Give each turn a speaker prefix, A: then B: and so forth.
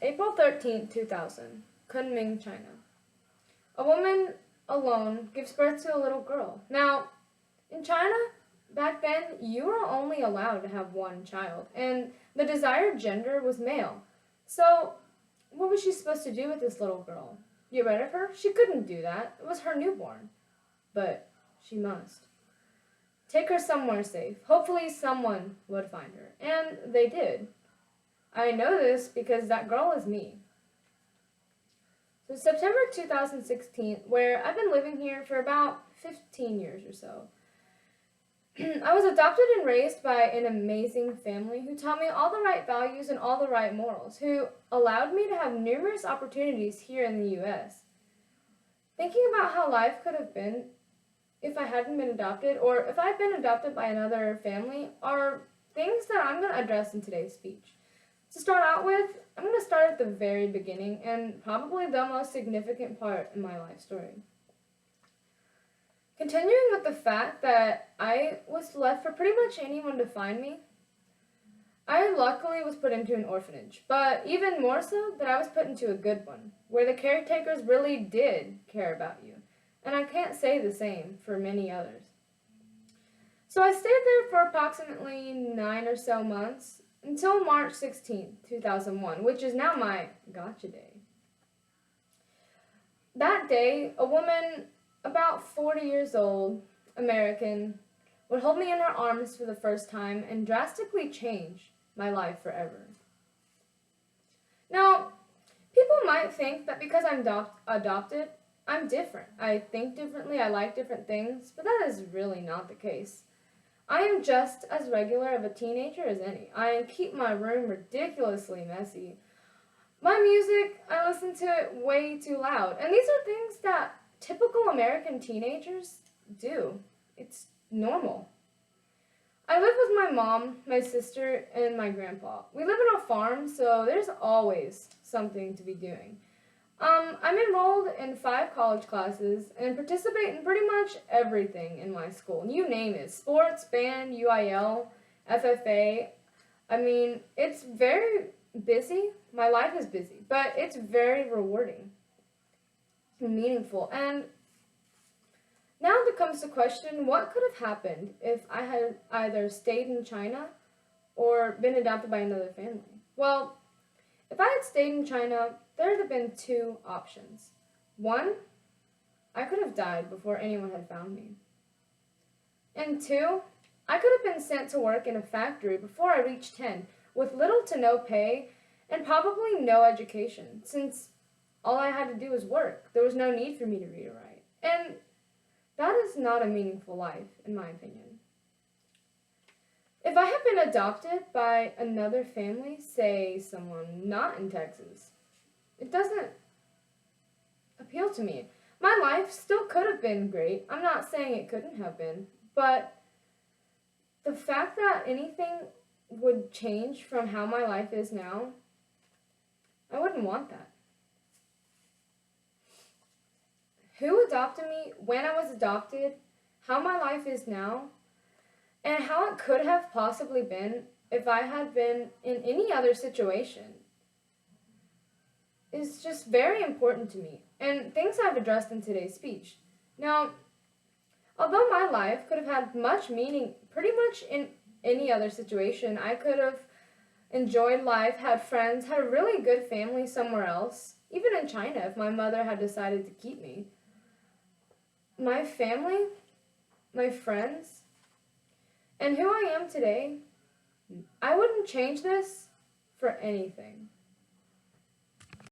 A: April 13th, 2000, Kunming, China. A woman alone gives birth to a little girl. Now, in China, back then, you were only allowed to have one child, and the desired gender was male. So, what was she supposed to do with this little girl? Get rid of her? She couldn't do that. It was her newborn. But she must. Take her somewhere safe. Hopefully, someone would find her. And they did. I know this because that girl is me. So September 2016, where I've been living here for about 15 years or so. I was adopted and raised by an amazing family who taught me all the right values and all the right morals, who allowed me to have numerous opportunities here in the US. Thinking about how life could have been if I hadn't been adopted, or if I'd been adopted by another family, are things that I'm going to address in today's speech. To start out with, I'm going to start at the very beginning and probably the most significant part in my life story. Continuing with the fact that I was left for pretty much anyone to find me, I luckily was put into an orphanage, but even more so that I was put into a good one, where the caretakers really did care about you, and I can't say the same for many others. So I stayed there for approximately 9 or so months, until March 16th, 2001, which is now my gotcha day. That day, a woman about 40 years old, American, would hold me in her arms for the first time and drastically change my life forever. Now, people might think that because I'm adopted, I'm different. I think differently, I like different things, but that is really not the case. I am just as regular of a teenager as any. I keep my room ridiculously messy. My music, I listen to it way too loud. And these are things that typical American teenagers do. It's normal. I live with my mom, my sister, and my grandpa. We live on a farm, so there's always something to be doing. I'm enrolled in 5 college classes and participate in pretty much everything in my school. You name it. Sports, band, UIL, FFA. I mean, it's very busy. My life is busy, but it's very rewarding and meaningful. And now it comes the question, what could have happened if I had either stayed in China or been adopted by another family? Well, if I had stayed in China, there would have been 2 options. 1, I could have died before anyone had found me. And 2, I could have been sent to work in a factory before I reached 10, with little to no pay and probably no education, since all I had to do was work. There was no need for me to read or write. And that is not a meaningful life, in my opinion. If I had been adopted by another family, say someone not in Texas, it doesn't appeal to me. My life still could have been great. I'm not saying it couldn't have been, but the fact that anything would change from how my life is now, I wouldn't want that. Who adopted me, when I was adopted, how my life is now, and how it could have possibly been if I had been in any other situation is just very important to me, and things I've addressed in today's speech. Now, although my life could have had much meaning pretty much in any other situation, I could have enjoyed life, had friends, had a really good family somewhere else, even in China if my mother had decided to keep me. My family, my friends, and who I am today, I wouldn't change this for anything.